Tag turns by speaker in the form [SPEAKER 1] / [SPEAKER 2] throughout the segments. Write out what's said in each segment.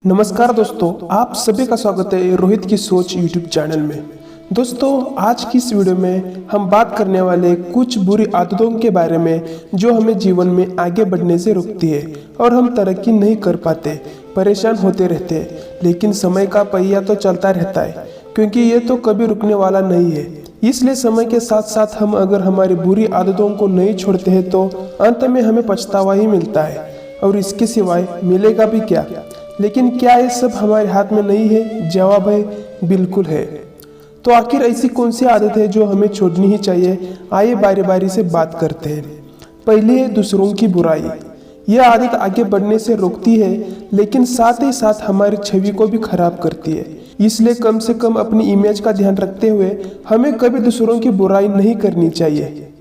[SPEAKER 1] नमस्कार दोस्तों, आप सभी का स्वागत है रोहित की सोच यूट्यूब चैनल में। दोस्तों, आज की इस वीडियो में हम बात करने वाले कुछ बुरी आदतों के बारे में जो हमें जीवन में आगे बढ़ने से रोकती है और हम तरक्की नहीं कर पाते, परेशान होते रहते हैं। लेकिन समय का पहिया तो चलता रहता है, क्योंकि ये तो कभी रुकने वाला नहीं है। इसलिए समय के साथ साथ हम अगर हमारी बुरी आदतों को नहीं छोड़ते हैं तो अंत में हमें पछतावा ही मिलता है, और इसके सिवाय मिलेगा भी क्या। लेकिन क्या ये सब हमारे हाथ में नहीं है? जवाब है बिल्कुल है। तो आखिर ऐसी कौन सी आदत है जो हमें छोड़नी ही चाहिए? आइए बारी बारी से बात करते हैं। पहली है दूसरों की बुराई। यह आदत आगे बढ़ने से रोकती है, लेकिन साथ ही साथ हमारी छवि को भी खराब करती है। इसलिए कम से कम अपनी इमेज का ध्यान रखते हुए हमें कभी दूसरों की बुराई नहीं करनी चाहिए।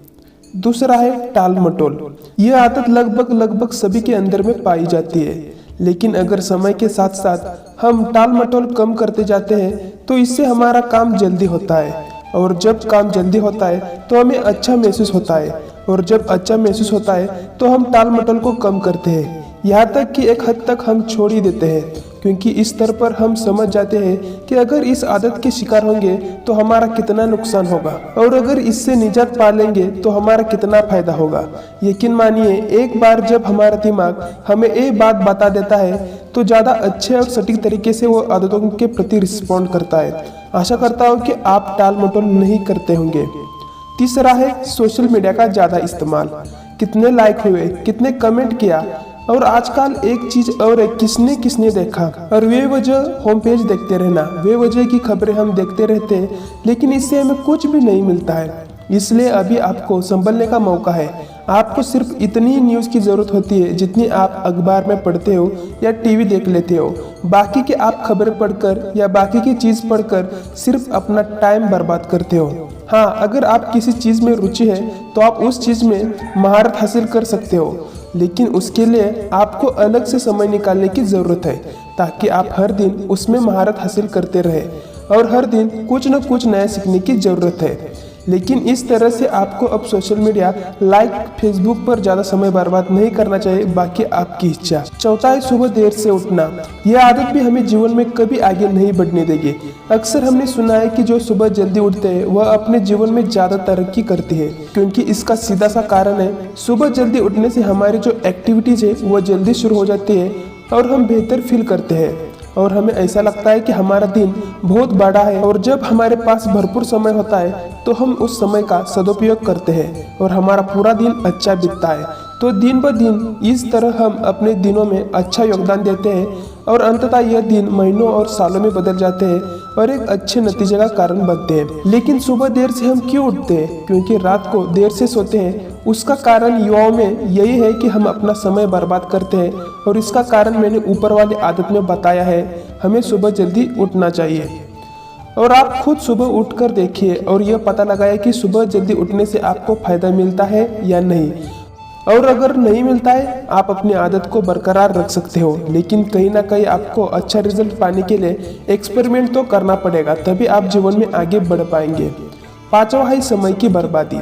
[SPEAKER 1] दूसरा है टाल मटोल। यह आदत लगभग सभी के अंदर में पाई जाती है, लेकिन अगर समय के साथ साथ हम टाल मटोल कम करते जाते हैं तो इससे हमारा काम जल्दी होता है, और जब काम जल्दी होता है तो हमें अच्छा महसूस होता है, और जब अच्छा महसूस होता है तो हम टाल मटोल को कम करते हैं, यहाँ तक कि एक हद तक हम छोड़ ही देते हैं, क्योंकि इस स्तर पर हम समझ जाते हैं कि अगर इस आदत के शिकार होंगे तो हमारा कितना नुकसान होगा, और अगर इससे निजात पा लेंगे तो हमारा कितना फायदा होगा। यकीन मानिए, एक बार जब हमारा दिमाग हमें एक बात बता देता है तो ज़्यादा अच्छे और सटीक तरीके से वो आदतों के प्रति रिस्पॉन्ड करता है। आशा करता हूँ कि आप टाल मटोल नहीं करते होंगे। तीसरा है सोशल मीडिया का ज़्यादा इस्तेमाल। कितने लाइक हुए, कितने कमेंट किया, और आजकल एक चीज और है, किसने किसने देखा, और वे वजह होम पेज देखते रहना, वे वजह की खबरें हम देखते रहते हैं, लेकिन इससे हमें कुछ भी नहीं मिलता है। इसलिए अभी आपको संभलने का मौका है। आपको सिर्फ इतनी न्यूज़ की ज़रूरत होती है जितनी आप अखबार में पढ़ते हो या टीवी देख लेते हो। बाकी के आप खबरें पढ़कर या बाकी की चीज़ पढ़कर सिर्फ अपना टाइम बर्बाद करते हो। हाँ, अगर आप किसी चीज़ में रुचि है तो आप उस चीज़ में महारत हासिल कर सकते हो, लेकिन उसके लिए आपको अलग से समय निकालने की ज़रूरत है, ताकि आप हर दिन उसमें महारत हासिल करते रहे, और हर दिन कुछ न कुछ नया सीखने की ज़रूरत है। लेकिन इस तरह से आपको अब सोशल मीडिया लाइक फेसबुक पर ज़्यादा समय बर्बाद नहीं करना चाहिए, बाकी आपकी इच्छा। चौथा है सुबह देर से उठना। यह आदत भी हमें जीवन में कभी आगे नहीं बढ़ने देगी। अक्सर हमने सुना है कि जो सुबह जल्दी उठते हैं वह अपने जीवन में ज़्यादा तरक्की करते हैं, क्योंकि इसका सीधा सा कारण है, सुबह जल्दी उठने से हमारी जो एक्टिविटीज़ है वह जल्दी शुरू हो जाती है और हम बेहतर फील करते हैं, और हमें ऐसा लगता है कि हमारा दिन बहुत बड़ा है। और जब हमारे पास भरपूर समय होता है तो हम उस समय का सदुपयोग करते हैं और हमारा पूरा दिन अच्छा बीतता है। तो दिन ब दिन इस तरह हम अपने दिनों में अच्छा योगदान देते हैं, और अंततः यह दिन महीनों और सालों में बदल जाते हैं और एक अच्छे नतीजे का कारण बनते हैं। लेकिन सुबह देर से हम क्यों उठते हैं? क्योंकि रात को देर से सोते हैं। उसका कारण युवाओं में यही है कि हम अपना समय बर्बाद करते हैं, और इसका कारण मैंने ऊपर वाली आदत में बताया है। हमें सुबह जल्दी उठना चाहिए, और आप खुद सुबह उठकर देखिए और यह पता लगाए कि सुबह जल्दी उठने से आपको फायदा मिलता है या नहीं। और अगर नहीं मिलता है, आप अपनी आदत को बरकरार रख सकते हो, लेकिन कहीं ना कहीं आपको अच्छा रिजल्ट पाने के लिए एक्सपेरिमेंट तो करना पड़ेगा, तभी आप जीवन में आगे बढ़ पाएंगे। पांचवा है समय की बर्बादी।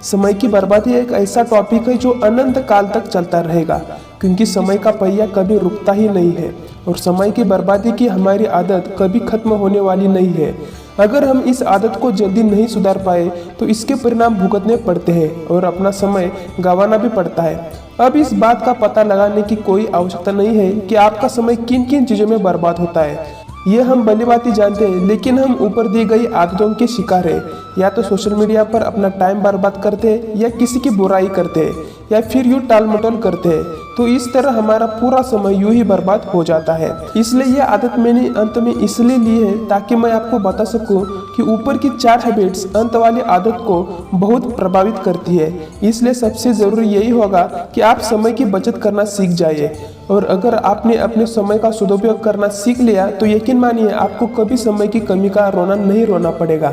[SPEAKER 1] समय की बर्बादी एक ऐसा टॉपिक है जो अनंत काल तक चलता रहेगा, क्योंकि समय का पहिया कभी रुकता ही नहीं है, और समय की बर्बादी की हमारी आदत कभी खत्म होने वाली नहीं है। अगर हम इस आदत को जल्दी नहीं सुधार पाए तो इसके परिणाम भुगतने पड़ते हैं और अपना समय गंवाना भी पड़ता है। अब इस बात का पता लगाने की कोई आवश्यकता नहीं है कि आपका समय किन किन चीज़ों में बर्बाद होता है। ये हम भलीभांति जानते हैं, लेकिन हम ऊपर दी गई आदतों के शिकार हैं। या तो सोशल मीडिया पर अपना टाइम बर्बाद करते हैं, या किसी की बुराई करते हैं, या फिर यूँ टाल मटोल करते हैं। तो इस तरह हमारा पूरा समय यूं ही बर्बाद हो जाता है। इसलिए यह आदत मैंने अंत में इसलिए ली है ताकि मैं आपको बता सकूं कि ऊपर की 4 हैबिट्स अंत वाली आदत को बहुत प्रभावित करती है। इसलिए सबसे ज़रूरी यही होगा कि आप समय की बचत करना सीख जाइए, और अगर आपने अपने समय का सदुपयोग करना सीख लिया तो यकीन मानिए आपको कभी समय की कमी का रोना नहीं रोना पड़ेगा।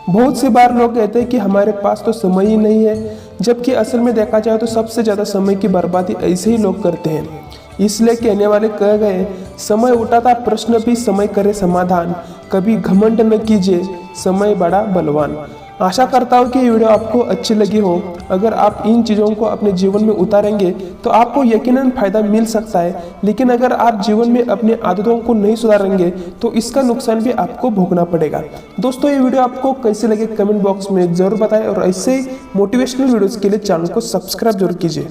[SPEAKER 1] बहुत सी बार लोग कहते हैं कि हमारे पास तो समय ही नहीं है, जबकि असल में देखा जाए तो सबसे ज़्यादा समय की बर्बादी ऐसे ही लोग करते हैं। इसलिए कहने वाले कह गए, समय उठाता प्रश्न भी समय करे समाधान, कभी घमंड न कीजिए, समय बड़ा बलवान। आशा करता हूँ कि ये वीडियो आपको अच्छी लगी हो। अगर आप इन चीज़ों को अपने जीवन में उतारेंगे तो आपको यकीनन फ़ायदा मिल सकता है, लेकिन अगर आप जीवन में अपनी आदतों को नहीं सुधारेंगे तो इसका नुकसान भी आपको भोगना पड़ेगा। दोस्तों, ये वीडियो आपको कैसे लगे कमेंट बॉक्स में ज़रूर बताएं और ऐसे मोटिवेशनल वीडियोज़ के लिए चैनल को सब्सक्राइब जरूर कीजिए।